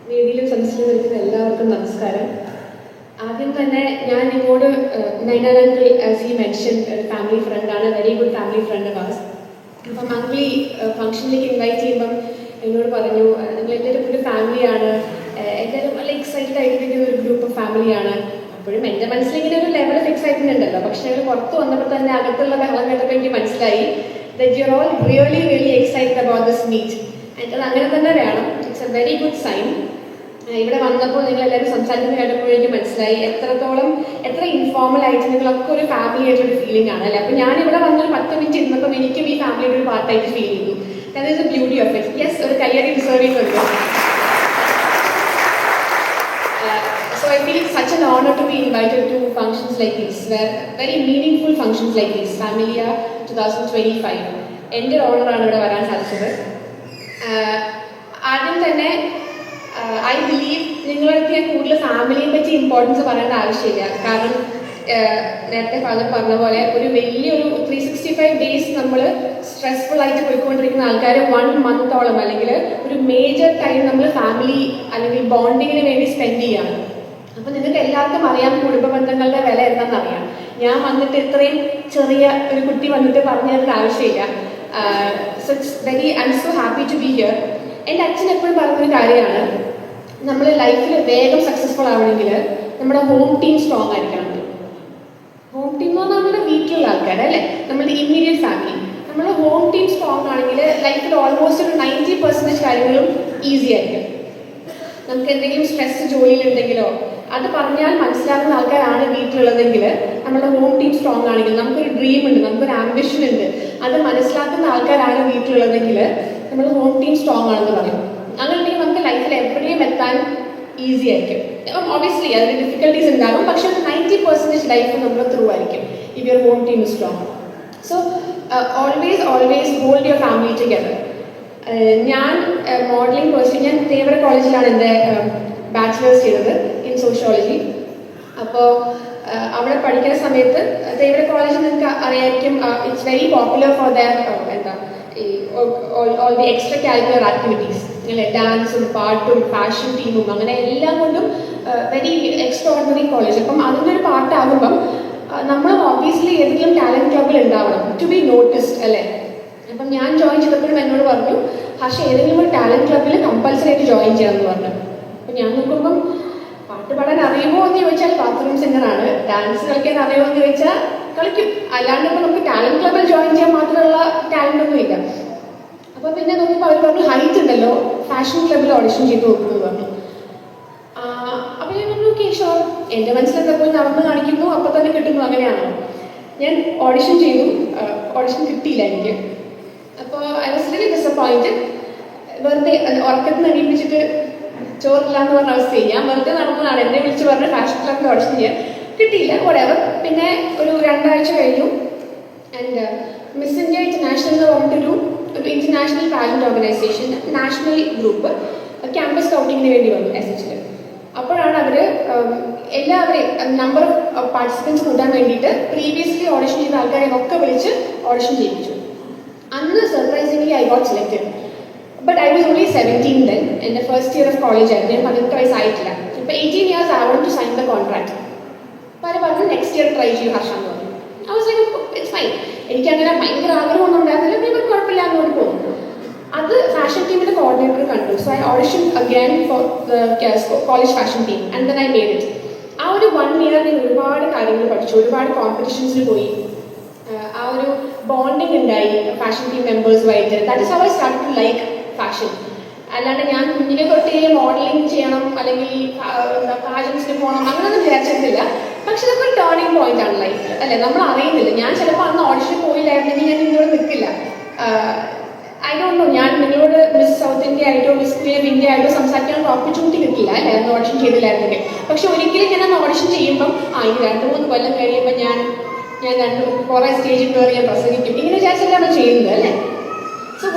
വേദിയിലും സദസ്സിലും നിൽക്കുന്ന എല്ലാവർക്കും നമസ്കാരം. ആദ്യം തന്നെ ഞാൻ ഇങ്ങോട്ട് നൈനാനങ്കിൽ ആസ് ഹി മെൻഷൻ ഒരു ഫാമിലി ഫ്രണ്ടാണ്, very good family friend of us. അപ്പം മന്ത്ലി ഫംഗ്ഷനിലേക്ക് ഇൻവൈറ്റ് ചെയ്യുമ്പം എന്നോട് പറഞ്ഞു നിങ്ങൾ എല്ലാവരും ഒരു ഫാമിലിയാണ്, എല്ലാവരും നല്ല എക്സൈറ്റഡ് ആയിട്ടിരിക്കുന്ന ഒരു ഗ്രൂപ്പ് ഓഫ് ഫാമിലിയാണ്. അപ്പോഴും എൻ്റെ മനസ്സിലിങ്ങനെ ഒരു ലെവൽ ഓഫ് എക്സൈറ്റ്മെന്റ് ഉണ്ടല്ലോ. പക്ഷേ ഞങ്ങൾ പുറത്ത് വന്നപ്പോൾ തന്നെ അകത്തുള്ള ബഹളം കേട്ടപ്പോൾ എനിക്ക് മനസ്സിലായി that you're all really excited about this meet. And അത് അങ്ങനെ തന്നെ വേണം. It's a very good sign. ഇവിടെ വന്നപ്പോൾ നിങ്ങൾ എല്ലാവരും സംസാരിക്കുന്നത് കേട്ടപ്പോഴേക്കും മനസ്സിലായി എത്ര ഇൻഫോർമൽ ആയിട്ട് നിങ്ങളൊക്കെ ഒരു ഫാമിലി ആയിട്ടൊരു ഫീലിംഗ് ആണ് അല്ലേ. അപ്പോൾ ഞാൻ ഇവിടെ വന്നൊരു 10 മിനിറ്റ് ഇരുന്നപ്പം എനിക്കും ഈ ഫാമിലിയുടെ ഒരു പാർട്ടായിട്ട് ഫീൽ ചെയ്തു. That is the beauty of it. Yes, ഒരു കയ്യടി ഡിസേർവ് ചെയ്യുന്നുണ്ട്. So I feel such an honor to be invited to functions like this, where very meaningful functions like this, Familia 2025. എൻ്റെ ഒരു ഓണറാണ് ഇവിടെ വരാൻ സാധിച്ചത്. ആദ്യം തന്നെ ഐ ബിലീവ് നിങ്ങളടുത്ത് ഞാൻ കൂടുതൽ ഫാമിലിയെ പറ്റി ഇമ്പോർട്ടൻസ് പറയേണ്ട ആവശ്യമില്ല. കാരണം നേരത്തെ ഫാദർ പറഞ്ഞ പോലെ ഒരു വലിയൊരു 365 ഡേയ്സ് നമ്മൾ സ്ട്രെസ്ഫുൾ ആയിട്ട് പോയിക്കൊണ്ടിരിക്കുന്ന ആൾക്കാർ 1 മന്തോളം അല്ലെങ്കിൽ ഒരു മേജർ ടൈം നമ്മൾ ഫാമിലി അല്ലെങ്കിൽ ബോണ്ടിങ്ങിന് വേണ്ടി സ്പെൻഡ് ചെയ്യാണ്. അപ്പം നിങ്ങൾക്ക് എല്ലാവർക്കും അറിയാം കുടുംബ ബന്ധങ്ങളുടെ വില എന്താണെന്ന് അറിയാം. ഞാൻ വന്നിട്ട് ഇത്രയും ചെറിയ ഒരു കുട്ടി വന്നിട്ട് പറഞ്ഞു തരേണ്ട ആവശ്യമില്ല. So it's very I'm so happy to be here. എൻ്റെ അച്ഛൻ എപ്പോഴും പറഞ്ഞൊരു കാര്യമാണ്, നമ്മൾ ലൈഫിൽ വേഗം സക്സസ്ഫുൾ ആവണമെങ്കിൽ നമ്മുടെ ഹോം ടീം സ്ട്രോങ് ആയിരിക്കണം. ഹോം ടീം എന്ന് പറഞ്ഞാൽ നമ്മുടെ വീട്ടിലുള്ള ആൾക്കാർ അല്ലേ, നമ്മുടെ ഇമ്മീഡിയറ്റ് ഫാമിലി. നമ്മുടെ ഹോം ടീം സ്ട്രോങ് ആണെങ്കിൽ ലൈഫിൽ ഓൾമോസ്റ്റ് ഒരു 90% കാര്യങ്ങളും ഈസി ആയിരിക്കും. നമുക്ക് എന്തെങ്കിലും സ്ട്രെസ് ജോലിയിലുണ്ടെങ്കിലോ അത് പറഞ്ഞാൽ മനസ്സിലാക്കുന്ന ആൾക്കാരാണ് വീട്ടിലുള്ളതെങ്കിൽ, നമ്മുടെ ഹോം ടീം സ്ട്രോങ് ആണെങ്കിൽ, നമുക്കൊരു ഡ്രീം ഉണ്ട്, നമുക്കൊരു ആംബിഷൻ ഉണ്ട്, അത് മനസ്സിലാക്കുന്ന ആൾക്കാരാണ് വീട്ടിലുള്ളതെങ്കിൽ നമ്മൾ ഹോം ടീം സ്ട്രോങ് ആണെന്ന് പറയും. അങ്ങനെയുണ്ടെങ്കിൽ നമുക്ക് ലൈഫിൽ എവിടെയും എത്താൻ ഈസി ആയിരിക്കും. ഒബിയസ്ലി അതിന് ഡിഫിക്കൽട്ടീസ് ഉണ്ടാകും, പക്ഷെ 90% ലൈഫ് നമ്മൾ ത്രൂ ആയിരിക്കും if your home team is strong. So always hold your family together. ഞാൻ മോഡലിംഗ് പേഴ്സൺ, ഞാൻ തേവര കോളേജിലാണ് എൻ്റെ ബാച്ചിലേഴ്സ് ചെയ്തത് ഇൻ സോഷ്യോളജി. അപ്പോൾ അവിടെ പഠിക്കുന്ന സമയത്ത് തേവര കോളേജ് നിങ്ങൾക്ക് അറിയായിരിക്കും, it's very popular for their എന്താ ഈ all the extracurricular activities, ഇങ്ങനെ ഡാൻസും പാട്ടും ഫാഷൻ ടീമും അങ്ങനെ എല്ലാം കൊണ്ടും വെരി എക്സ്ട്രാ ഓർഡിനറി കോളേജ്. അപ്പം അതിൻ്റെ ഒരു പാർട്ടാകുമ്പം നമ്മൾ ഓബിയസ്ലി ഏതെങ്കിലും ടാലൻറ്റ് ക്ലബിൽ ഉണ്ടാവണം ടു ബി നോട്ടിസ്ഡ് അല്ലേ. അപ്പം ഞാൻ ജോയിൻ ചെയ്തപ്പോഴും എന്നോട് പറഞ്ഞു, ഹർഷ ഏതെങ്കിലും ഒരു ടാലൻറ്റ് ക്ലബിൽ കമ്പൽസറി ആയിട്ട് ജോയിൻ ചെയ്യാമെന്ന് പറഞ്ഞു. അപ്പം ഞാൻ നോക്കുമ്പം പാട്ട് പാടാൻ അറിയുമോ എന്ന് ചോദിച്ചാൽ ബാത്റൂം സിംഗറാണ്, ഡാൻസ് കളിക്കാൻ അറിയുമോ എന്ന് ചോദിച്ചാൽ കളിക്കും, അല്ലാണ്ട് ഇപ്പോൾ നമുക്ക് ടാലൻറ്റ് ക്ലബിൽ ജോയിൻ ചെയ്യാൻ മാത്രമുള്ള ടാലൻ്റ് ഒന്നും ഇല്ല. അപ്പോൾ പിന്നെ നോക്കിയപ്പോൾ അവർ പറഞ്ഞു ഹൈറ്റ് ഉണ്ടല്ലോ, ഫാഷൻ ക്ലബിൽ ഓഡിഷൻ ചെയ്ത് നോക്കുമെന്ന് പറഞ്ഞു. അപ്പോൾ ഞാൻ പറഞ്ഞു ഓക്കെ ഷോർ. എൻ്റെ മനസ്സിലെന്താ പോയി നടന്ന് കാണിക്കുന്നു അപ്പോൾ തന്നെ കിട്ടുന്നു, അങ്ങനെയാണോ. ഞാൻ ഓഡിഷൻ ചെയ്തു, ഓഡിഷൻ കിട്ടിയില്ല എനിക്ക്. അപ്പോൾ ഐ വാസ് വെരി ഡിസപ്പോയിൻറ്റഡ്. വെറുതെ ഉറക്കത്തിൽ നിന്ന് എണീപ്പിച്ചിട്ട് ചോറില്ല എന്ന് പറഞ്ഞ അവസ്ഥയായി. ഞാൻ വെറുതെ നടന്നതാണ്, എന്നെ വിളിച്ച് പറഞ്ഞ് ഫാഷൻ ക്ലബിൽ ഓഡിഷൻ ചെയ്യാൻ കിട്ടിയില്ല, whatever. പിന്നെ ഒരു 2 ആഴ്ച കഴിഞ്ഞു. ആൻഡ് മിസ് ഇന്ത്യ ഇന്റർനാഷണൽ എന്ന് പറഞ്ഞിട്ടൊരു international pageant organisation national group campus സ്കൗട്ടിങ്ങിന് വേണ്ടി വന്നു SH. അപ്പോഴാണ് അവർ എല്ലാവരെയും നമ്പർ ഓഫ് പാർട്ടിസിപ്പൻസ് കൂട്ടാൻ വേണ്ടിയിട്ട് പ്രീവിയസ്ലി ഓഡിഷൻ ചെയ്ത ആൾക്കാരെ ഒക്കെ വിളിച്ച് ഓഡിഷൻ ചെയ്യിപ്പിച്ചു. അന്ന് surprisingly I got selected. But I was only 17 then. എൻ്റെ ഫസ്റ്റ് ഇയർ ഓഫ് കോളേജ് ആയിരുന്നു, ഞാൻ 18 വയസ്സായിട്ടില്ല. ഇപ്പോൾ 18 years I want to sign the contract. അപ്പോൾ അവർ പറഞ്ഞു നെക്സ്റ്റ് ഇയർ ട്രൈ ചെയ്യും ഹർഷ എന്ന് പറഞ്ഞു. I was like it's fine. എനിക്കങ്ങനെ ഭയങ്കര ആഗ്രഹമൊന്നും ഉണ്ടായിരുന്നില്ല, പിന്നെ കുഴപ്പമില്ല അങ്ങോട്ട് പോകും. അത് ഫാഷൻ ടീമിൻ്റെ കോർഡിനേറ്റർ കണ്ടു. So I audition again four college fashion team and then I made it. ആ ഒരു 1 year ഞാൻ ഒരുപാട് കാര്യങ്ങൾ പഠിച്ചു, ഒരുപാട് കോമ്പറ്റീഷൻസിൽ പോയി, ആ ഒരു ബോണ്ടിങ് ഉണ്ടായി ഫാഷൻ ടീം മെമ്പേഴ്സുമായിട്ട്. That is how I started to like fashion. അല്ലാണ്ട് ഞാൻ കുഞ്ഞിനെ തൊട്ടേ മോഡലിംഗ് ചെയ്യണം അല്ലെങ്കിൽ പാജൻസിന് പോകണം അങ്ങനെയൊന്നും വിചാരിച്ചിട്ടില്ല. പക്ഷെ അതൊക്കെ ഒരു ടേണിംഗ് പോയിന്റ് ആണ് ലൈഫിൽ അല്ലേ, നമ്മൾ അറിയുന്നില്ല. ഞാൻ ചിലപ്പോൾ അന്ന് ഓഡിഷൻ പോയില്ലായിരുന്നെങ്കിൽ ഞാൻ നിങ്ങളോട് നിൽക്കില്ല. ഐ ഡോണ്ട് നോ, ഞാൻ നിങ്ങളോട് മിസ് സൗത്ത് ഇന്ത്യ ആയിട്ടോ മിസ് ക്വീൻ ഓഫ് ഇന്ത്യ ആയിട്ടോ സംസാരിക്കാനുള്ള ഓപ്പർച്യൂണിറ്റി കിട്ടില്ല അല്ലേ, അന്ന് ഓഡിഷൻ ചെയ്തില്ലായിരുന്നെങ്കിൽ. പക്ഷെ ഒരിക്കലും ഞാൻ അന്ന് ഓഡിഷൻ ചെയ്യുമ്പം ഇനി 2-3 കൊല്ലം കഴിയുമ്പോൾ ഞാൻ കുറേ സ്റ്റേജിൽ കയറി ഞാൻ പ്രസംഗിക്കും, ഇങ്ങനെ വിചാരിച്ചിട്ടാണ് ചെയ്യുന്നത് അല്ലേ. So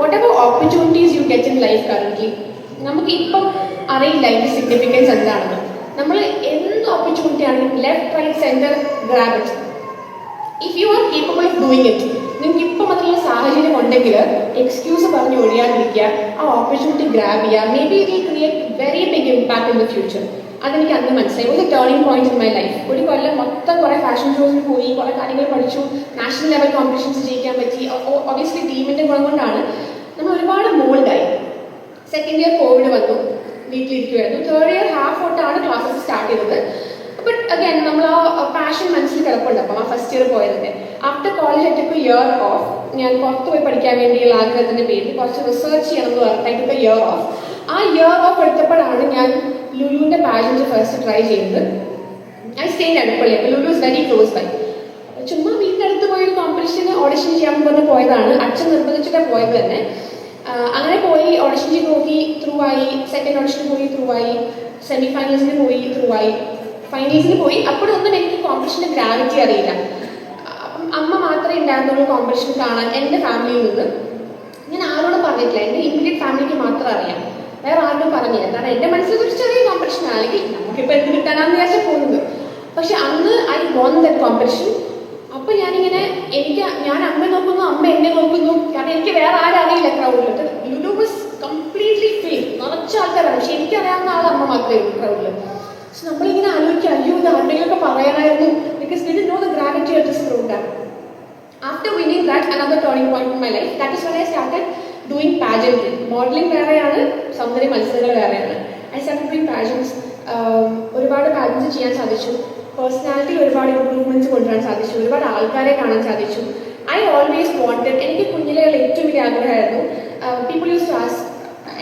whatever opportunities you get in life currently, നമുക്ക് ഇപ്പം അറിയില്ല അതിൻ്റെ സിഗ്നിഫിക്കൻസ് എന്താണെന്ന്. നമ്മൾ എന്ത് ഓപ്പർച്യൂണിറ്റി ആണെങ്കിലും left right centre grab it. If you are capable of doing it, നിങ്ങൾക്ക് ഇപ്പം അതിനുള്ള സാഹചര്യം ഉണ്ടെങ്കിൽ എക്സ്ക്യൂസ് പറഞ്ഞ് ഒഴിയാതിരിക്കുക, ആ ഓപ്പർച്യൂണിറ്റി ഗ്രാബ് ചെയ്യുക. Maybe it will create very big impact in the future. അതെനിക്ക് അന്ന് മനസ്സിലായി. ഒരു turning point in my life. ഒരു കൊല്ലം മൊത്തം കുറേ ഫാഷൻ ഷോസിൽ പോയി, കുറേ കാര്യങ്ങൾ പഠിച്ചു, നാഷണൽ ലെവൽ കോമ്പറ്റീഷൻസ് ജയിക്കാൻ പറ്റി. ഒബിയസ്ലി ടീമിൻ്റെ ഗുണം കൊണ്ടാണ്. നമ്മൾ ഒരുപാട് മോൾഡായി. സെക്കൻഡ് ഇയർ കോവിഡ് വന്നു, വീട്ടിലിരിക്കുമായിരുന്നു. തേർഡ് ഇയർ ഹാഫ് തൊട്ടാണ് ക്ലാസ്സസ് സ്റ്റാർട്ട് ചെയ്തത്. ബട്ട് അഗൈൻ നമ്മൾ ആ പാഷൻ മനസ്സിൽ കിടപ്പുണ്ട്. അപ്പം ആ ഫസ്റ്റ് ഇയർ പോയതിൻ്റെ after college I took year of. ഞാൻ പുറത്ത് പോയി പഠിക്കാൻ വേണ്ടിയുള്ള ആഗ്രഹത്തിൻ്റെ പേരിൽ കുറച്ച് റിസർച്ച് ചെയ്യണം എന്ന് പറഞ്ഞിട്ട് ഐ ടുക്ക് ഇയർ ഓഫ്. ആ ഇയർ ഓഫ് എടുത്തപ്പോഴാണ് ഞാൻ ലുലുവിൻ്റെ പാഷൻസ് ഫസ്റ്റ് ട്രൈ ചെയ്യുന്നത്. ഐ സ്റ്റേഡ് അടുപ്പള്ളി. അപ്പോൾ Lulu is very close by. ചുമ്മാ വീടിൻ്റെ അടുത്ത് പോയൊരു കോമ്പറ്റീഷന് ഓഡിഷൻ ചെയ്യാൻ പറഞ്ഞ് പോയതാണ്. അച്ഛൻ നിർബന്ധിച്ചിട്ടാണ് പോയത് തന്നെ. അങ്ങനെ പോയി ഓഡിഷൻ ചെയ്ത് നോക്കി, ത്രൂ ആയി. സെക്കൻഡ് ഓഡിഷന് പോയി, ത്രൂ ആയി. സെമി ഫൈനൽസിന് പോയി, ത്രൂ ആയി. ഫൈനൽസിന് പോയി. അപ്പോഴൊന്നും എനിക്ക് കോമ്പറ്റീഷൻ്റെ ഗ്രാവിറ്റി അറിയില്ല. അപ്പം അമ്മ മാത്രമേ ഉണ്ടായിരുന്നുള്ളൂ കോമ്പറ്റീഷൻ കാണാൻ എൻ്റെ ഫാമിലിയിൽ നിന്ന്. ഞാൻ ആരോടും പറഞ്ഞിട്ടില്ല. എൻ്റെ ഇമ്മീഡിയറ്റ് ഫാമിലിക്ക് മാത്രം അറിയാം, വേറെ ആരോടും പറഞ്ഞില്ല. കാരണം എൻ്റെ മനസ്സിൽ ഒരു ചെറിയ കോമ്പറ്റീഷൻ അല്ലെങ്കിൽ നമുക്കിപ്പോൾ എന്ത് കിട്ടാനാന്ന് വിചാരിച്ചാൽ പോകുന്നത്. പക്ഷെ അന്ന് ഐ വോൺ ദറ്റ് കോമ്പറ്റീഷൻ. അപ്പോൾ ഞാനിങ്ങനെ ഞാൻ അമ്മ നോക്കുന്നു, അമ്മ എന്നെ നോക്കുന്നു. കാരണം എനിക്ക് വേറെ ആരും അറിയില്ല ക്രൗഡിൽ. ലുലു വാസ് കംപ്ലീറ്റ്ലി ഫിൽ, നിറച്ച ആൾക്കാരാണ്. പക്ഷെ എനിക്കറിയാവുന്ന ആൾ അമ്മ മാത്രമേ ഉള്ളൂ ക്രൗഡിൽ. പക്ഷെ നമ്മളിങ്ങനെ ആലോചിക്കുക, അയ്യോ ഇത് ആരുടെയൊക്കെ പറയാനായിരുന്നു. Because we didn't know the gravity of this programme. After winning that another turning point in my life. That is when I started doing pageantry. Modelling വേറെയാണ്, സൗന്ദര്യ മത്സരങ്ങൾ വേറെയാണ്. I started doing pageants. ഒരുപാട് പാജൻസ് ചെയ്യാൻ സാധിച്ചു. Personality ഒരുപാട് improvements കൊണ്ടുവരാൻ സാധിച്ചു. ഒരുപാട് ആൾക്കാരെ കാണാൻ സാധിച്ചു. ഐ ഓൾവേസ് വാണ്ടഡ്, എനിക്ക് കുഞ്ഞിലെയുള്ള ഏറ്റവും വലിയ ആഗ്രഹമായിരുന്നു. പീപ്പിൾ യൂസ് ടു ആസ്ക്,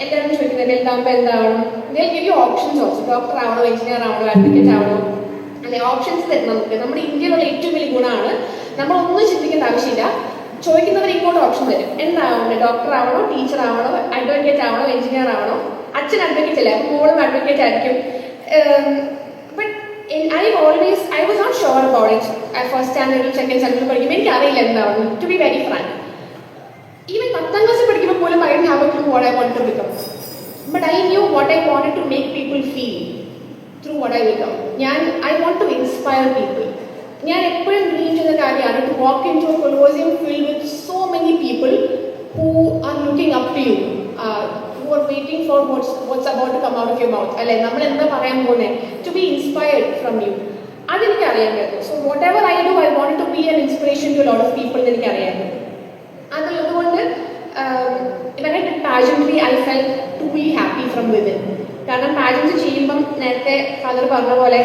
എല്ലാവരും ചോദിക്കുന്നത് വലുതാകുമ്പോൾ എന്താവണം. ഇതിൽ give you options also. Doctor ആവണോ, എഞ്ചിനീയർ ആവണോ, അഡ്വക്കേറ്റ് ആവണോ, അല്ലെ ഓപ്ഷൻസ് തരും നമുക്ക്. നമ്മുടെ ഇന്ത്യയിലുള്ള ഏറ്റവും വലിയ ഗുണമാണ് നമ്മളൊന്നും ചിന്തിക്കേണ്ട ആവശ്യമില്ല. ചോദിക്കുന്നവർ ഇങ്ങോട്ട് ഓപ്ഷൻ തരും. എന്താവണം, ഡോക്ടർ ആവണോ, ടീച്ചർ ആവണോ, അഡ്വക്കേറ്റ് ആവണോ, എഞ്ചിനീയർ ആവണോ. അച്ഛൻ അഡ്വക്കേറ്റ് അല്ലേ, അപ്പോൾ മോളും അഡ്വക്കേറ്റ് ആയിരിക്കും. But I was not sure about it. First സ്റ്റാൻഡേർഡിൽ സെക്കൻഡ് സ്റ്റാൻഡേർഡിൽ പഠിക്കുമ്പോൾ എനിക്കറിയില്ല എന്താവണം. To be very frank, even 10th ക്ലാസ്സിൽ പഠിക്കുമ്പോൾ പോലും I didn't have a clue what I wanted to become. But I knew what I wanted to make people feel through what I become. I want to inspire people. ഞാൻ എപ്പോഴും dream ചെയ്യുന്ന കാര്യമാണ് to walk into a colosseum filled with so many people who are looking up to you, who are waiting for what's about to come out of your mouth. അല്ലെ, നമ്മൾ എന്താ പറയാൻ പോകുന്നത്, to be inspired from you. അതെനിക്ക് അറിയാമായിരുന്നു. So whatever I do, I wanted to be an inspiration to a lot of people എന്ന് എനിക്കറിയാമായിരുന്നു. അതുകൊണ്ട് when I did pageantry, I felt truly happy from within. കാരണം പാജൻസ് ചെയ്യുമ്പം നേരത്തെ father പറഞ്ഞ പോലെ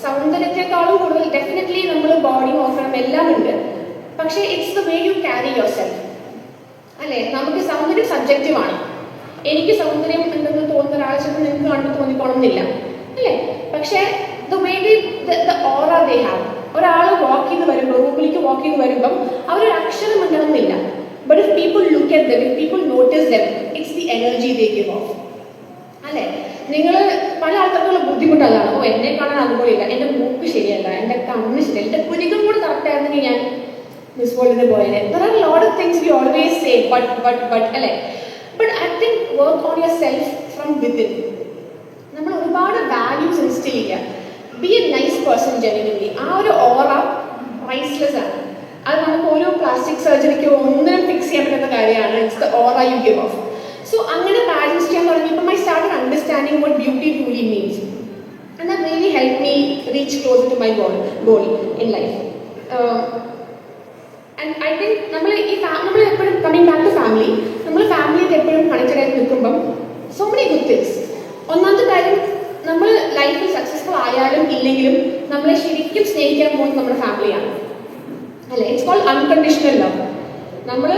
സൗന്ദര്യത്തെക്കാളും കൂടുതൽ ഡെഫിനറ്റ്ലി നമ്മൾ ബോഡി നോക്കണം, എല്ലാം ഉണ്ട്. പക്ഷേ it's the way you carry your self. അല്ലേ, നമുക്ക് സൗന്ദര്യം സബ്ജക്റ്റീവാണ്. എനിക്ക് സൗന്ദര്യം ഉണ്ടെന്ന് തോന്നുന്ന ഒരാളെ ചിലപ്പോൾ നിങ്ങൾക്ക് കണ്ടു തോന്നിക്കോണമെന്നില്ല, അല്ലേ? പക്ഷേ the way the aura they have. ഒരാൾ വാക്ക് ചെയ്ത് വരുമ്പോൾ, റൂമിലേക്ക് വാക്ക് ചെയ്ത് വരുമ്പം അവരൊരു അക്ഷരം ഉണ്ടെന്നില്ല. But if people look at them, if people notice them, it's the energy they give off. അല്ലേ, നിങ്ങൾ പല ആൾക്കാർക്കുള്ള ബുദ്ധിമുട്ട് അതാണ്. ഓ, എന്നെ കാണാൻ അതുപോലെ ഇല്ല, എൻ്റെ മൂക്ക് ശരിയല്ല, എൻ്റെ കണ്ണ് ശരിയല്ല, എൻ്റെ പുരികം കൂടെ കറക്റ്റ് ആയിരുന്നെങ്കിൽ ഞാൻ മിസ് വേൾഡിന് പോയത്. There are a lot of things we always say, but അല്ലേ. But I think work on yourself from within. നമ്മൾ ഒരുപാട് വാല്യൂസ് ഇൻസ്റ്റിൽ ചെയ്യുക. B A nice person genuinely. ആ ഒരു ഓറ പ്രൈസ്ലെസ് ആണ്. അത് നമുക്ക് ഓരോ പ്ലാസ്റ്റിക് സർജറിക്കോ ഒന്നിനും ഫിക്സ് ചെയ്യാൻ പറ്റുന്ന കാര്യമാണ്. It's the aura you give off. So അങ്ങനെ പാജൻസ് ചെയ്യാൻ തുടങ്ങിയപ്പോൾ I started understanding what beauty truly means. And that really help me reach closer to my goal in life. And I think നമ്മൾ എപ്പോഴും coming back to family, നമ്മൾ ഫാമിലിയിൽ എപ്പോഴും connected ആയിട്ട് നിൽക്കുമ്പം സോ മെനി ഗുഡ് തിങ്സ്. ഒന്നാമത്തെ കാര്യം, നമ്മൾ ലൈഫിൽ സക്സസ്ഫുൾ ആയാലും ഇല്ലെങ്കിലും നമ്മളെ ശരിക്കും സ്നേഹിക്കാൻ പോകുന്നത് നമ്മുടെ ഫാമിലിയാണ്, അല്ലേ? It's called unconditional love. നമ്മൾ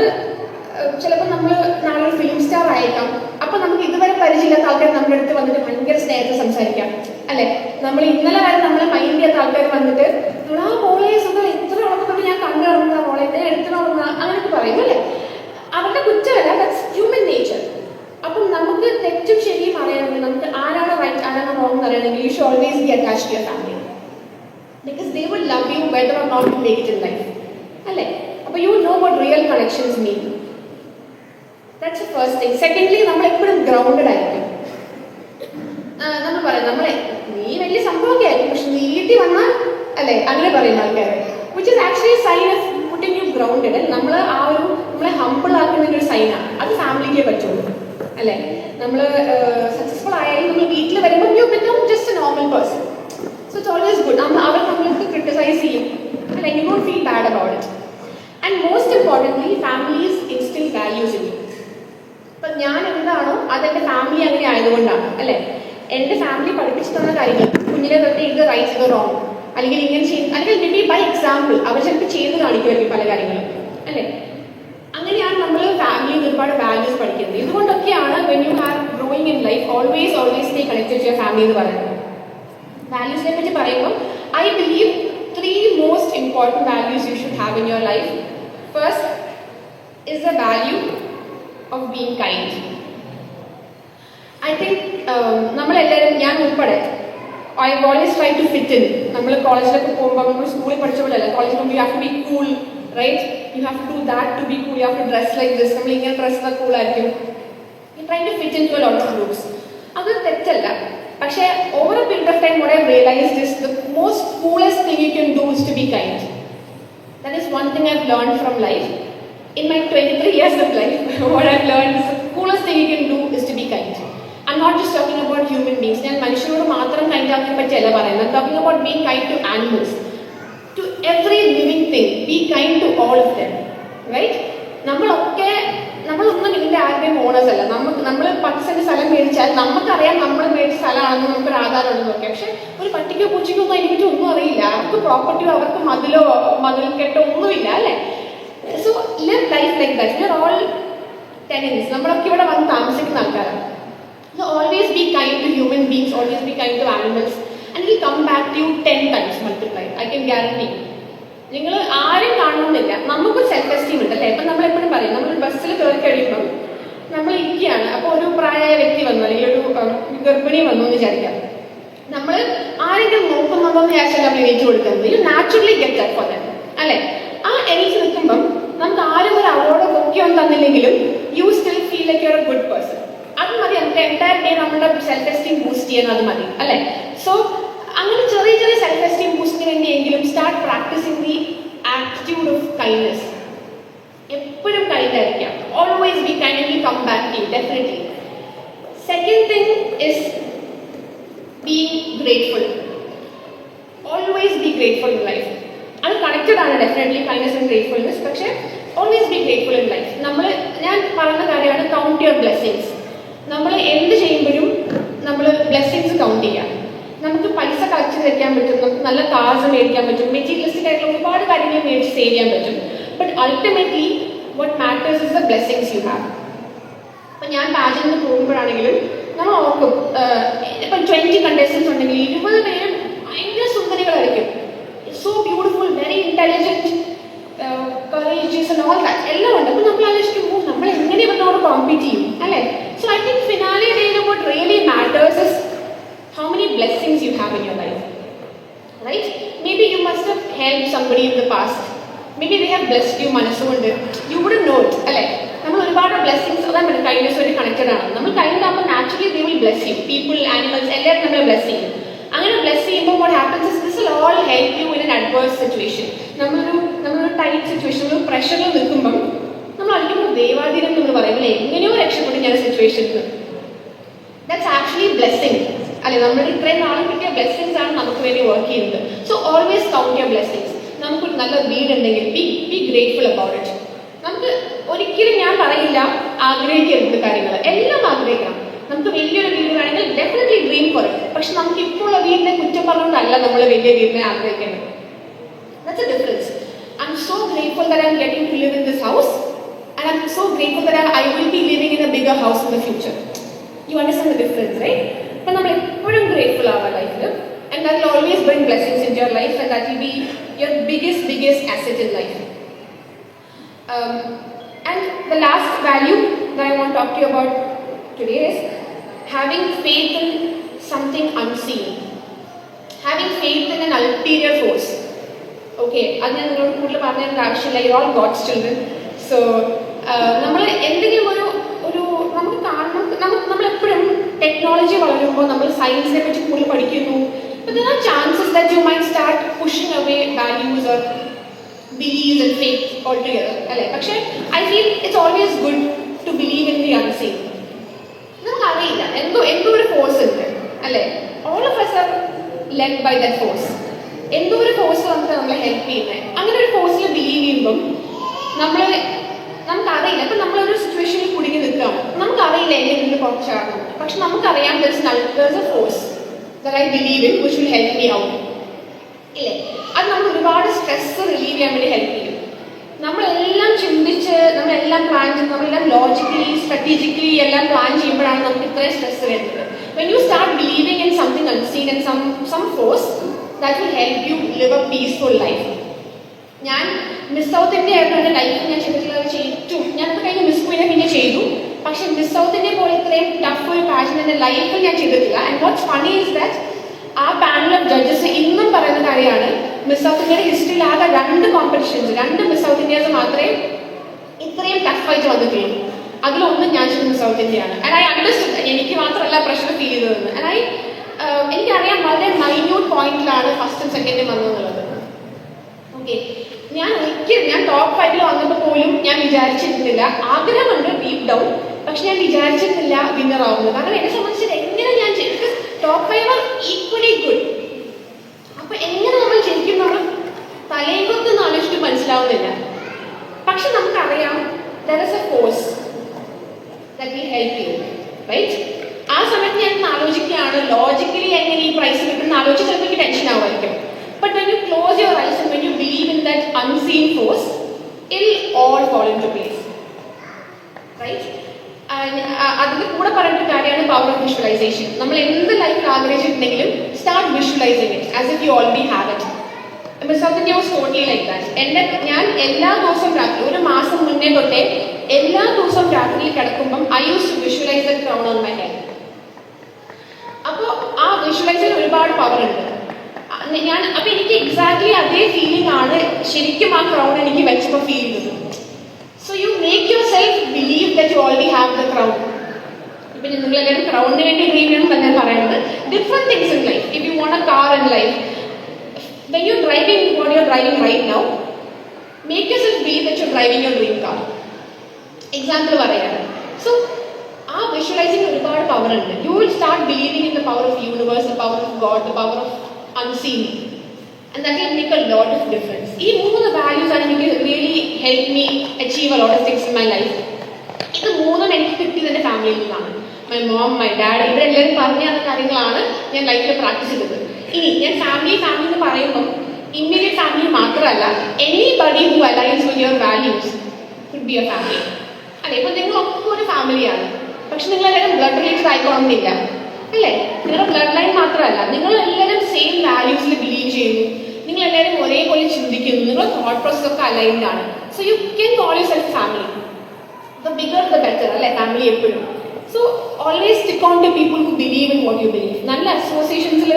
ചിലപ്പോൾ നമ്മൾ നാളെ ഫിലിം സ്റ്റാർ ആയേക്കാം. അപ്പോൾ നമുക്ക് ഇതുവരെ പരിചയമില്ലാത്ത ആൾക്കാർ നമ്മുടെ അടുത്ത് വന്നിട്ട് ഭയങ്കര സ്നേഹത്തിൽ സംസാരിക്കാം, അല്ലേ? നമ്മൾ ഇന്നലെ വരെ നമ്മളെ മൈൻഡ് ചെയ്യാത്ത ആൾക്കാർ വന്നിട്ട് ആ മോളെ സുഖം ഇത്ര ഉറങ്ങുമ്പോൾ ഞാൻ കണ്ടു ഉറങ്ങുന്ന മോളെ എന്നെ എടുത്തിട്ട് ഉറങ്ങുക അങ്ങനെയൊക്കെ പറയും, അല്ലേ? അവരുടെ കുറ്റമല്ല, ദാറ്റ്സ് ഹ്യൂമൻ നേച്ചർ. അപ്പം നമുക്ക് തെറ്റും ശരിയും അറിയണമെങ്കിൽ, നമുക്ക് ആരാണ് റൈറ്റ് ആരാണ് റോങ് അറിയണമെങ്കിൽ, you should always be attached to your family. Because they will love you whether or not you make it in life, അല്ലേ? അപ്പോൾ you know what real connections mean. That's the first thing. Secondly, നമ്മളെപ്പോഴും grounded ആയിരിക്കും. നമ്മൾ പറയും, നീ വലിയ സംഭവമൊക്കെ ആയിരിക്കും, പക്ഷെ നീ വീട്ടിൽ വന്നാൽ, അല്ലേ, അങ്ങനെ പറയുന്ന ആൾക്കാർ which is actually a sign of putting you grounded. നമ്മൾ ആ ഒരു നമ്മളെ ഹംബിൾ ആക്കുന്നതിൻ്റെ ഒരു സൈനാണ്. അത് ഫാമിലിക്കേ പറ്റുള്ളൂ അല്ലേ? നമ്മൾ സക്സസ്ഫുൾ ആയാലും നമ്മൾ വീട്ടിൽ വരുമ്പോൾ you become just a normal person. So it's always good. അവർ നമ്മൾക്ക് ക്രിട്ടിസൈസ് ചെയ്യും അല്ലെ, you don't feel bad about it. And most importantly families instil values in you. ഇപ്പം ഞാൻ എന്താണോ അതെൻ്റെ ഫാമിലി അങ്ങനെ ആയതുകൊണ്ടാണ് അല്ലേ? എൻ്റെ ഫാമിലി പഠിപ്പിച്ചു തന്ന കാര്യങ്ങൾ കുഞ്ഞിലെ തൊട്ട് ഇത് റൈറ്റ് ഇത് റോങ് അല്ലെങ്കിൽ ഇങ്ങനെ ചെയ്യും, അല്ലെങ്കിൽ മേ ബി ബൈ എക്സാമ്പിൾ അവർ ചിലപ്പോൾ ചെയ്ത് കാണിക്കുമായിരിക്കും പല കാര്യങ്ങളും അല്ലേ? അങ്ങനെയാണ് നമ്മൾ ഫാമിലിയിൽ ഒരുപാട് വാല്യൂസ് പഠിക്കുന്നത്. ഇതുകൊണ്ടൊക്കെയാണ് when you have growing in life always stay connected to your family എന്ന് പറയുന്നത്. വാല്യൂസിനെ പറ്റി പറയുമ്പോൾ I believe 3 most important values you should have in your life. First is the value of being kind. I think നമ്മളെല്ലാവരും, ഞാൻ ഉൾപ്പെടെ, I always try to fit in. നമ്മൾ കോളേജിലൊക്കെ പോകുമ്പോൾ നമ്മൾ സ്കൂളിൽ പഠിച്ച പോലെയല്ല. കോളേജിൽ പോകുമ്പോൾ you have to be cool, right? You have to do that to be cool. You have to dress like this. നമ്മൾ ഇങ്ങനെ ഡ്രസ് ചെയ്താൽ കൂളായിരിക്കും. You try to fit in to a lot of groups. അത് തെറ്റല്ല. പക്ഷേ over a period of time what I've realized is the most coolest thing you can do is to be kind. That is one thing I've learned from life. In my 23 years of life, what I've learned is the coolest thing you can do is to be kind. I'm not just talking about human beings. ഞാൻ മനുഷ്യരോട് മാത്രം kind ആക്കാൻ പറ്റിയല്ല പറയുന്നത്. I'm talking about being kind to animals, to every living thing. Be kind to all of them, right? നമ്മളൊന്നും ഇതിൻ്റെ ആരുടെയും owners അല്ല. നമ്മൾ 10 സെന്റ് സ്ഥലം മേടിച്ചാൽ നമുക്കറിയാം നമ്മൾ മേടിച്ച സ്ഥലമാണെന്ന് നമുക്കൊരു ആധാരം ഉണ്ടെന്ന് നോക്കാം. പക്ഷെ ഒരു പട്ടിക്കോ പൂച്ചയ്ക്കോ ഒന്നും അതിനെപ്പറ്റി ഒന്നും അറിയില്ല. അവർക്ക് പ്രോപ്പർട്ടിയോ അവർക്ക് മതിൽ കെട്ടോ ഒന്നുമില്ല അല്ലേ? So live life like that. We are all tenants. നമ്മളൊക്കെ ഇവിടെ വന്ന് താമസിക്കുന്ന ആൾക്കാരാണ്. So always be kind to human beings, always be kind to animals, and it will come back to you 10 times multiplied. I can guarantee. നിങ്ങൾ ആരും കാണുന്നില്ല. നമുക്ക് self esteem ഉണ്ട് അല്ലേ? ഇപ്പം നമ്മളെപ്പോഴും പറയും, നമ്മൾ ബസ്സിൽ കയറി കഴിയുമ്പം നമ്മൾ ഇരിക്കുകയാണ്. അപ്പോൾ ഒരു പ്രായമായ വ്യക്തി വന്നു അല്ലെങ്കിൽ ഒരു ഗർഭിണി വന്നു എന്ന് വിചാരിക്കാം. നമ്മൾ ആരെങ്കിലും നോക്കുന്നുണ്ടോ എന്ന് വിചാരിച്ചാൽ നമ്മൾ എണീറ്റ് കൊടുക്കുന്നത്. You naturally get that for them അല്ലേ? ആ എണീറ്റ് നിൽക്കുമ്പം നമുക്ക് ആരും ഒരു അവളോട് പൊക്കിയൊന്നും തന്നില്ലെങ്കിലും you still feel like you are a good person. അത് മതി. നമുക്ക് എൻറ്റയർ ഡേ നമ്മുടെ സെൽഫ് എസ്റ്റീം ബൂസ്റ്റ് ചെയ്യാൻ അത് മതി അല്ലേ? സോ അങ്ങനെ ചെറിയ ചെറിയ സെൽഫ് എസ്റ്റീം ബൂസ്റ്റിന് വേണ്ടിയെങ്കിലും start practising the attitude of kindness. എപ്പോഴും കൈൻഡ് ആയിരിക്കാം. Always be kind and come back to you definitely. Second thing is being grateful. Always be grateful in life. അത് കണക്റ്റഡ് ആണ് ഡെഫിനറ്റ്ലി കൈൻഡ്നെസ് ആൻഡ് ഗ്രേറ്റ്ഫുൾനെസ്. പക്ഷേ always be grateful in life. ഞാൻ പറയുന്ന കാര്യമാണ് count your blessings. നമ്മൾ എന്ത് ചെയ്യുമ്പോഴും നമ്മൾ ബ്ലെസ്സിങ്സ് കൗണ്ട് ചെയ്യാം. നമുക്ക് പൈസ കളക്ട് ചെയ്ത് വെക്കാൻ പറ്റും, നമുക്ക് നല്ല കാർസ് മേടിക്കാൻ പറ്റും, മെറ്റീരിയലിസ്റ്റിക് ആയിട്ടുള്ള ഒരുപാട് കാര്യങ്ങൾ മേടിച്ച് സേവ് ചെയ്യാൻ പറ്റും. But ultimately what matters is the blessings you have. അപ്പം ഞാൻ പാജന്റിന് പോകുമ്പോഴാണെങ്കിലും നമ്മൾ ഓർക്കും, ഇപ്പം 20 കണ്ടസ്റ്റൻസ് ഉണ്ടെങ്കിൽ 20 പേരും ഭയങ്കര സുന്ദരികളായിരിക്കും. So beautiful, very intelligent, courageous and all that എല്ലാം ഉണ്ട്. അപ്പോൾ നമ്മൾ ആലോചിക്കുമ്പോൾ നമ്മൾ എങ്ങനെ ഇവരോട് കോമ്പീറ്റ് ചെയ്യും അല്ലേ? സോ ഐ തിങ്ക് ഫിനാലെ ഡേയിൽ what really matters is how many blessings you have in your life, right? Maybe you must have helped somebody in the past. Maybe they have blessed you മനസ്സുകൊണ്ട്. You wouldn't know it അല്ലേ? നമ്മൾ ഒരുപാട് blessings, അതാണ് kindness ആയിട്ട് connected ആണ്. നമ്മൾ kind ആകുമ്പോൾ naturally they will bless you. People, animals എല്ലാവരും നമ്മളെ ബ്ലെസ് ചെയ്യും. അങ്ങനെ ബ്ലെസ് ചെയ്യുമ്പോൾ what happens is this will all help you in an adverse situation. നമ്മളൊരു ടൈറ്റ് സിറ്റുവേഷൻ, ഒരു പ്രഷറിൽ നിൽക്കുമ്പം നമ്മൾ അടിക്കുമ്പോൾ ദൈവാധീനം നമ്മൾ പറയുമ്പോൾ എങ്ങനെയോ രക്ഷപ്പെടും ഞാൻ സിറ്റുവേഷനിൽ. ദാറ്റ്സ് ആക്ച്വലി ബ്ലെസ്സിങ് അല്ലെ? നമ്മുടെ ഇത്രയും നാളും കിട്ടിയ ബ്ലെസ്സിങ്സ് ആണ് നമുക്ക് വേണ്ടി വർക്ക് ചെയ്യുന്നത്. So always count your blessings. നമുക്ക് നല്ല വീടുണ്ടെങ്കിൽ ബി ഗ്രേറ്റ്ഫുൾ അബൌട്ട് ഇറ്റ്. നമുക്ക് ഒരിക്കലും ഞാൻ പറയില്ല ആഗ്രഹിക്കരുത് കാര്യങ്ങൾ, എല്ലാം ആഗ്രഹിക്കണം. നമുക്ക് വലിയൊരു വീട് വേണമെങ്കിൽ ഡെഫിനറ്റ്ലി ഡ്രീം ഫോർ ഇറ്റ്. പക്ഷെ നമുക്ക് ഇപ്പോൾ ഉള്ള വീടിനെ കുറ്റം പറഞ്ഞുകൊണ്ടല്ല നമ്മൾ വലിയ വീടിനെ ആഗ്രഹിക്കുന്നത്. That's a difference. I'm so grateful that I'm getting to live in this house, and I'm so grateful that I will be living in a bigger house in the future. You understand the difference, right? But നമ്മൾ എപ്പോഴും grateful ആവാം ലൈഫിൽ, and that will always bring blessings into your life, and that will be your biggest asset in life. And the last value that I want to talk to you about today is having faith in something unseen. Having faith in an ulterior force. Okay, അത് ഞാൻ നിങ്ങളോട് കൂടുതൽ പറഞ്ഞു തരേണ്ട ആവശ്യമില്ല. You all God's children. So നമ്മൾ എന്തെങ്കിലും ഒരു നമുക്ക് കാണണം. നമ്മളെപ്പോഴും ടെക്നോളജി വളരുമ്പോൾ നമ്മൾ സയൻസിനെ പറ്റി കൂടുതൽ പഠിക്കുന്നു. But there are chances that you might start pushing away values or believes and faith altogether. അല്ലേ? പക്ഷേ I feel it's always good to believe in the unseen. നമുക്കറിയില്ല, എന്തോ ഒരു ഫോഴ്സ് ഉണ്ട് അല്ലേ? All of us are led by that force. എന്തോ ഒരു force വന്നിട്ട് നമ്മളെ ഹെൽപ്പ് ചെയ്യുന്നത്. അങ്ങനെ ഒരു ഫോഴ്സിൽ ബിലീവ് ചെയ്യുമ്പം നമുക്കറിയില്ല. ഇപ്പം നമ്മളൊരു സിറ്റുവേഷനിൽ കുടുങ്ങി നിൽക്കുകയാണ്, നമുക്കറിയില്ല എങ്ങനെ ഇതിൽ പുറച്ചാകണം. പക്ഷെ നമുക്കറിയാം there's a force that I believe in which will help me out. ഇല്ലേ? അത് നമ്മൾ ഒരുപാട് സ്ട്രെസ് റിലീവ് ചെയ്യാൻ വേണ്ടി ഹെൽപ്പ് ചെയ്യും. നമ്മളെല്ലാം ചിന്തിച്ച്, നമ്മളെല്ലാം പ്ലാൻ ചെയ്ത്, നമ്മളെല്ലാം ലോജിക്കലി സ്ട്രാറ്റജിക്കലി എല്ലാം പ്ലാൻ ചെയ്യുമ്പോഴാണ് നമുക്ക് ഇത്രയും സ്ട്രെസ് വരുന്നത്. When you start believing in something unseen and some force that will help you live a peaceful life. ഞാൻ മിസ് സൗത്ത് ഇന്ത്യ ആയിരുന്നു എൻ്റെ ലൈഫിൽ ഞാൻ ചെയ്തിട്ടുള്ള ഏറ്റവും, ഞാനത് കഴിഞ്ഞ് മിസ് ക്വീനെ പിന്നെ ചെയ്തു. പക്ഷെ മിസ് സൗത്ത് ഇന്ത്യ പോലെ ഇത്രയും ടഫ് ഒരു പാഷൻ എൻ്റെ ലൈഫിൽ ഞാൻ ചെയ്തിട്ടില്ല. And what's funny is that ആ പാനൽ ഓഫ് ജഡ്ജസ് ഇന്നും പറയുന്ന കാര്യമാണ്, മിസ് സൗത്ത് ഇന്ത്യയുടെ ഹിസ്റ്ററിയിൽ ആകെ 2 കോമ്പറ്റീഷൻസ്, 2 മിസ് സൗത്ത് ഇന്ത്യാസ് മാത്രമേ ഇത്രയും ടഫായിട്ട് വന്നിട്ടുള്ളൂ. അതിലൊന്നും ഞാൻ ചെയ്ത മിസ് സൗത്ത് ഇന്ത്യയാണ്. ആൻഡ് ഐ അണ്ടർസ്റ്റുഡ്, എനിക്ക് മാത്രമല്ല പ്രശ്നം ഫീൽ ചെയ്തതെന്ന്. ആൻഡ് എനിക്കറിയാം വളരെ മൈന്യൂട്ട് പോയിന്റിലാണ് ഫസ്റ്റും സെക്കൻഡും വന്നതെന്നുള്ളത്. ഓക്കെ, ഞാൻ ടോപ്പ് 5 വന്നപ്പോൾ പോലും ഞാൻ വിചാരിച്ചിരുന്നില്ല, ആഗ്രഹമുണ്ട് ഡീപ് ഡൗൺ, പക്ഷെ ഞാൻ വിചാരിച്ചിരുന്നില്ല വിന്നർ ആവുന്നത്. കാരണം എന്നെ സംബന്ധിച്ച് എങ്ങനെ ഞാൻ ചെയ്തു, ടോപ്പ് 5 ആർ ഈക്വലി ഗുഡ്. അപ്പൊ എങ്ങനെ നമ്മൾ ശരിക്കും നമ്മൾ തലയിലൊന്നും ആലോചിച്ചിട്ട് മനസ്സിലാവുന്നില്ല. പക്ഷെ നമുക്കറിയാം there is a force that will help you, right? ആ സമയത്ത് ഞാൻ ആലോചിക്കുകയാണ് ലോജിക്കലി എങ്ങനെ ഈ പ്രൈസ് കിട്ടുന്ന ആലോചിച്ച് ചിലപ്പോൾ എനിക്ക് tension ആവുമായിരിക്കും. But when you close your eyes and when you believe in that unseen force, it'll all fall into place, right? അതിന്റെ കൂടെ പറയുന്ന കാര്യമാണ് പവർ ഓഫ് വിഷ്വലൈസേഷൻ. നമ്മൾ എന്ത് ലൈഫിൽ ആഗ്രഹിച്ചിട്ടുണ്ടെങ്കിലും start visualising it as if you already have it. Miss South India was totally like that. ഞാൻ എല്ലാ ദിവസവും രാത്രി, ഒരു മാസം മുന്നേ തൊട്ടേ എല്ലാ ദിവസവും രാത്രിയിൽ കിടക്കുമ്പം I use to visualise the crown on my head. അപ്പോൾ ആ വിഷ്വലൈസിന് ഒരുപാട് പവർ ഉണ്ട്. അപ്പൊ എനിക്ക് എക്സാക്ട്ലി അതേ ഫീലിംഗ് ആണ് ശരിക്കും ആ ക്രൗൺ എനിക്ക് വെച്ചപ്പോൾ ഫീൽ ചെയ്തത്. So you make your self believe that you already have the crown. ഇപ്പൊ നിങ്ങളെല്ലാവരും ക്രൗണിന് വേണ്ടി ഡ്രീം ചെയ്യണം തന്നെ പറയുന്നത്. Different things in life. If you want A car in life, when you're driving what you're driving right now, make yourself believe that you're driving your dream car. Example പറയാണ്. So ആ visualising ഒരുപാട് power ഉണ്ട്. You will start believing in the power of universe, the power of God, the power of unseen, and that will make a lot of difference. ഈ 3 values are എനിക്ക് really help me achieve a lot of things in my life. ഇത് 3 എനിക്ക് കിട്ടിയത് എൻ്റെ ഫാമിലിയിൽ നിന്നാണ്. My mom, my dad, ഇവരെല്ലാവരും പറഞ്ഞു തന്ന കാര്യങ്ങളാണ് ഞാൻ ലൈഫിൽ പ്രാക്ടീസ് ചെയ്തത്. ഇനി ഞാൻ ഫാമിലി എന്ന് പറയുമ്പോൾ ഇമ്മീഡിയറ്റ് ഫാമിലി മാത്രമല്ല, anybody who aligns with your values could be A family. അല്ലെ? ഇപ്പൊ നിങ്ങളൊക്കെ ഒരു ഫാമിലിയാണ്, പക്ഷെ നിങ്ങളെല്ലാവരും ബ്ലഡ് റിലേറ്റഡ് ആയിക്കോണമെന്നില്ല, അല്ലേ? നിങ്ങളുടെ ബ്ലഡ് ലൈൻ മാത്രമല്ല, നിങ്ങളെല്ലാവരും സെയിം വാല്യൂസിൽ ബിലീവ് ചെയ്യുന്നു, നിങ്ങളെല്ലാവരും ഒരേപോലെ ചിന്തിക്കുന്നു, നിങ്ങളുടെ തോട്ട് പ്രോസസ് ഒക്കെ അലൈൻഡ് ആണ്. So you can call yourself family. The bigger the better, അല്ലേ? ഫാമിലി എപ്പോഴും. So always stick on to people who believe in what you believe. നല്ല അസോസിയേഷൻസിൽ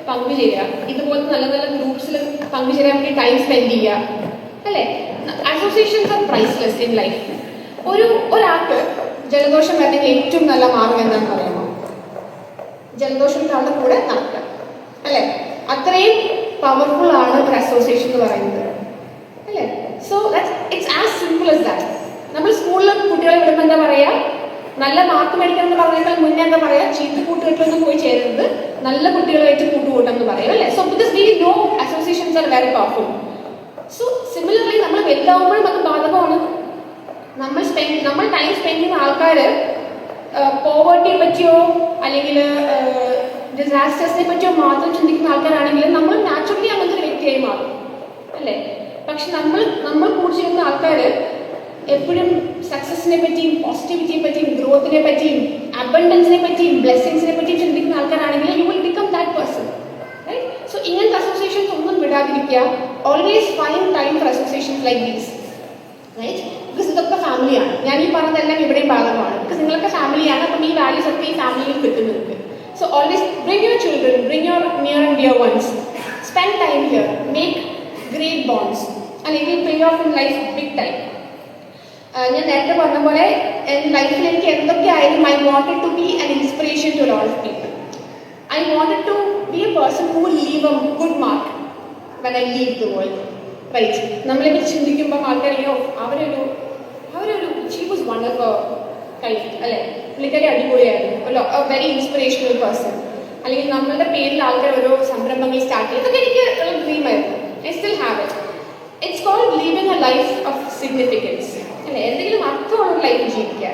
പങ്കുചേരുക, ഇതുപോലത്തെ നല്ല നല്ല ഗ്രൂപ്പ്സിൽ പങ്കുചേരാൻ വേണ്ടി ടൈം സ്പെൻഡ് ചെയ്യുക, അല്ലേ? Associations are priceless in life. ഒരാൾക്ക് ജലദോഷം വരണമെങ്കിൽ ഏറ്റവും നല്ല മാർഗം എന്താണെന്ന് പറയുമോ? ജലദോഷം ആളുടെ കൂടെ നടക്കുക, അല്ലേ? അത്രയും പവർഫുൾ ആണ് ഒരു അസോസിയേഷൻ എന്ന് പറയുന്നത്, അല്ലേ? So it's as simple as that. നമ്മൾ സ്കൂളിൽ കുട്ടികളെ വിടുമ്പോൾ എന്താ പറയുക? നല്ല മാർക്ക് മേടിക്കണം എന്ന് പറഞ്ഞാൽ മുന്നേ എന്താ പറയുക? ചീത്ത കൂട്ടുകെട്ടിലൊന്നും പോയി ചേരരുത്, നല്ല കുട്ടികളായിട്ട് കൂട്ടുകൂട്ടം എന്ന് പറയും, അല്ലേ? So because we know associations are very powerful. So similarly നമ്മൾ വലുതാവുമ്പോഴും അത് ബാധകമാണ്. നമ്മൾ ടൈം സ്പെൻഡ് ചെയ്യുന്ന ആൾക്കാർ പോവേർട്ടിയെ പറ്റിയോ അല്ലെങ്കിൽ ഡിസാസ്റ്റേഴ്സിനെ പറ്റിയോ മാത്രം ചിന്തിക്കുന്ന ആൾക്കാരാണെങ്കിൽ നമ്മൾ നാച്ചുറലി അങ്ങനത്തെ ഒരു വ്യക്തിയായി മാറും, അല്ലേ? പക്ഷെ നമ്മൾ കൂടിച്ചിരുന്ന ആൾക്കാർ എപ്പോഴും സക്സസിനെ പറ്റിയും പോസിറ്റിവിറ്റിയെ പറ്റിയും ഗ്രോത്തിനെ പറ്റിയും അബണ്ടൻസിനെ പറ്റിയും ബ്ലെസ്സിങ്സിനെ പറ്റിയും ചിന്തിക്കുന്ന ആൾക്കാരാണെങ്കിൽ you will become that person, right? So ഇങ്ങനത്തെ അസോസിയേഷൻസ് ഒന്നും വിടാതിരിക്കുക. Always find time for associations like these, right? Because ഇതൊക്കെ ഫാമിലിയാണ്. ഞാൻ ഈ പറഞ്ഞതെല്ലാം ഇവിടെയും ബാധകമാണ്. ബിക്കോസ് നിങ്ങളൊക്കെ ഫാമിലിയാണ്, അപ്പം ഈ വാല്യൂസ് ഒക്കെ ഈ ഫാമിലിയിൽ കിട്ടുന്നുണ്ട്. So always bring your children, bring your near and dear ones, spend time here, make great bonds and it will pay off in life big time. ഞാൻ നേരത്തെ പറഞ്ഞ പോലെ ലൈഫിൽ എനിക്ക് എന്തൊക്കെ ആയാലും I wanted to be an inspiration to lot of people. I wanted to be a person who will leave a good mark when I leave the world. Right. നമ്മളിപ്പോൾ ചിന്തിക്കുമ്പോൾ ആൾക്കാരെയോ അവരൊരു she was one of kind അല്ലേ, പുള്ളിക്കാരി അടിപൊളിയായിരുന്നു, ഒരു very inspirational person. അല്ലെങ്കിൽ നമ്മളുടെ പേരിൽ ആൾക്കാർ ഓരോ സംരംഭങ്ങൾ സ്റ്റാർട്ട് ചെയ്യും. ഇതൊക്കെ എനിക്ക് ഒരു ഡ്രീമായിരുന്നു. I still have it. It's called living a life of significance അല്ലേ, എന്തെങ്കിലും അർത്ഥമുള്ള ലൈഫ് ജീവിക്കുക.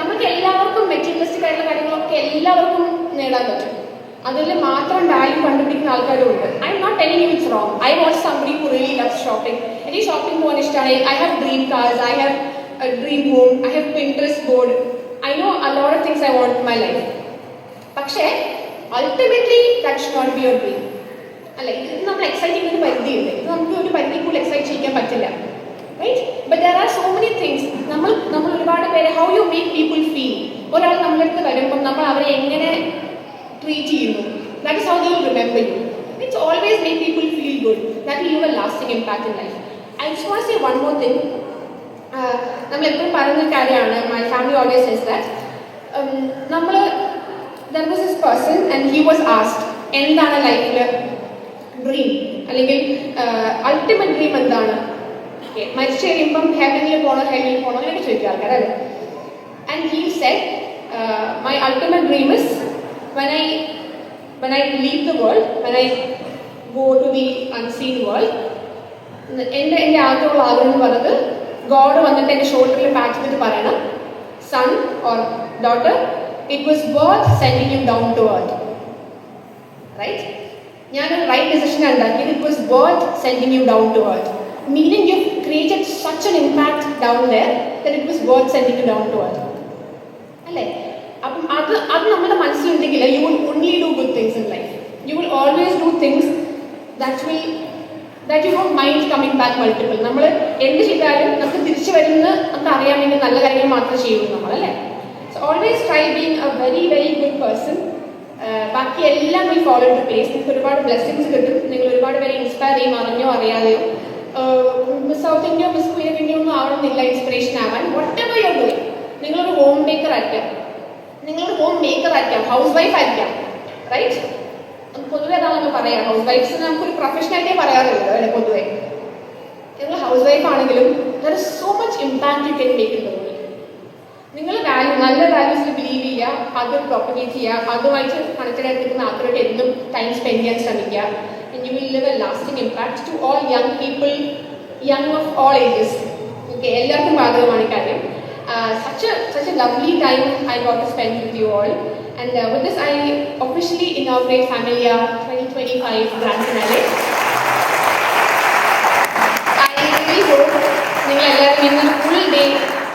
നമുക്ക് എല്ലാവർക്കും മെറ്റീരിയലിസ്റ്റിക് ആയിട്ടുള്ള കാര്യങ്ങളൊക്കെ എല്ലാവർക്കും നേടാൻ പറ്റും. അതിൽ മാത്രം വാല്യൂ കണ്ടുപിടിക്കുന്ന ആൾക്കാരും ഉണ്ട്. I am not telling you it's wrong. I want somebody who really loves shopping. എനിക്ക് ഷോപ്പിംഗ് പോകാൻ ഇഷ്ടമാണ്. I have dream cars, I have a dream home, I have Pinterest board. I know a lot of things I want in my life. പക്ഷേ ultimately that should not be your dream അല്ലെ. ഇത് നമ്മൾ excite ചെയ്യുന്ന ഒരു പരിധിയുണ്ട്. ഇത് നമുക്ക് ഒരു പരിധി കൂടുതൽ എക്സൈറ്റ് ചെയ്യാൻ പറ്റില്ല. Right. But there are so many things. നമ്മൾ ഒരുപാട് പേര് how you make people feel. ഒരാൾ നമ്മളടുത്ത് വരുമ്പം നമ്മൾ അവരെ എങ്ങനെ ട്രീറ്റ് ചെയ്യുന്നു, that is how they will remember you. It's always make people feel good. That will leave a lasting impact in life. I just want to say one more thing. നമ്മൾ എപ്പോഴും പറയുന്ന കാര്യമാണ്, my family always says that നമ്മൾ there was this person and he was asked എന്താണ് ലൈഫിൽ dream അല്ലെങ്കിൽ ultimate dream എന്താണ്. മരിച്ചു കഴിയുമ്പം ഹെവനിൽ പോകണോ ഹെവനിൽ പോകണോ അങ്ങനെയൊക്കെ ചോദിക്കുക ആൾക്കാരല്ലേ. And he said my ultimate dream is when I leave the world, when I go to the unseen world, എൻ്റെ ആഗ്രഹം പറഞ്ഞത് ഗോഡ് വന്നിട്ട് എൻ്റെ ഷോൾഡറിൽ പാറ്റ് ചെയ്തിട്ട് പറയണം, son or daughter, it was worth sending you down to earth. Right? ഞാനൊരു right decision ഉണ്ടാക്കിയത് it was worth sending you down to earth. Meaning you've created such an impact down there that it was worth sending you down to earth. അല്ലേ? അപ്പം അത് നമ്മുടെ മനസ്സിലുണ്ടെങ്കിൽ you will only do good things in life. You will always do things that you don't mind coming back multiple. നമ്മൾ എന്ത് ചെയ്താലും നമുക്ക് തിരിച്ചു വരുന്ന നമുക്ക് അറിയാൻ വേണ്ടി നല്ല കാര്യങ്ങൾ മാത്രമേ ചെയ്യുള്ളൂ നമ്മൾ അല്ലേ. So always try being a very very good person. ബാക്കി എല്ലാം വിൽ ഫോളോ ടു പ്ലേസ്. നിങ്ങൾക്ക് ഒരുപാട് ബ്ലെസ്സിങ്സ് കിട്ടും. നിങ്ങൾ ഒരുപാട് പേരെ ഇൻസ്പയർ ചെയ്യും, അറിഞ്ഞോ അറിയാതെയോ. Miss out India miss Queen India ഒന്നും ആവണമെന്നില്ല ഇൻസ്പിറേഷൻ ആവാൻ. What ever you are doing. നിങ്ങളൊരു ഹോം മേക്കർ ആയിരിക്കാം, ഹൗസ് വൈഫ് ആയിരിക്കാം. റൈറ്റ്. പൊതുവെ അതാണ് നമ്മൾ പറയാം, ഹൗസ് വൈഫ്സ് നമുക്കൊരു പ്രൊഫഷനായിട്ടേ പറയാറുള്ളൂ അല്ലേ പൊതുവെ. നിങ്ങൾ ഹൗസ് വൈഫ് ആണെങ്കിലും there is so much impact you can make in the world. നിങ്ങൾ നല്ല വാല്യൂസിൽ ബിലീവ് ചെയ്യുക, അത് പ്രൊപ്പഗേറ്റ് ചെയ്യുക, അതുമായിട്ട് കണക്റ്റഡ് ആയിരിക്കുന്ന ആൾക്കാരോട് എന്നും ടൈം സ്പെൻഡ് ചെയ്യാൻ ശ്രമിക്കുക. And you will live a lasting impact to all young people, young of all ages. Okay, എല്ലാവർക്കും ബാധകമാണ് കാര്യം. such a lovely time I got to spend with you all. And with this I officially inaugurate Familia 2025 Grand Finale. I really hope നിങ്ങൾ എല്ലാവരും ഇന്നൊരു full day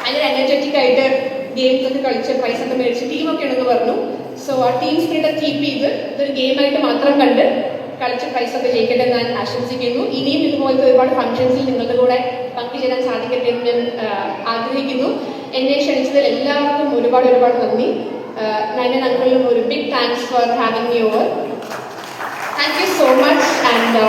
ഭയങ്കര energetic ആയിട്ട് games ഒക്കെ കളിച്ച് പ്രൈസ് ഒക്കെ മേടിച്ച് ടീമൊക്കെ ഉണ്ടെന്ന് പറഞ്ഞു. സോ ആ ടീം സ്പിരിറ്റ് കീപ്പ് ചെയ്ത് ഇതൊരു ഗെയിമായിട്ട് മാത്രം കണ്ട് കളിച്ച് പ്രൈസ് ഒക്കെ ജയിക്കട്ടെ എന്ന് ഞാൻ ആശംസിക്കുന്നു. ഇനിയും ഇതുപോലത്തെ ഒരുപാട് ഫംഗ്ഷൻസിൽ നിങ്ങളുടെ കൂടെ പങ്കുചേരാൻ സാധിക്കട്ടെ എന്ന് ഞാൻ ആഗ്രഹിക്കുന്നു. എന്നെ ക്ഷണിച്ചതിൽ എല്ലാവർക്കും ഒരുപാട് നന്ദി. നയൻ അങ്കിളിനും ഒരു big thanks for having me over. Thank you so much. And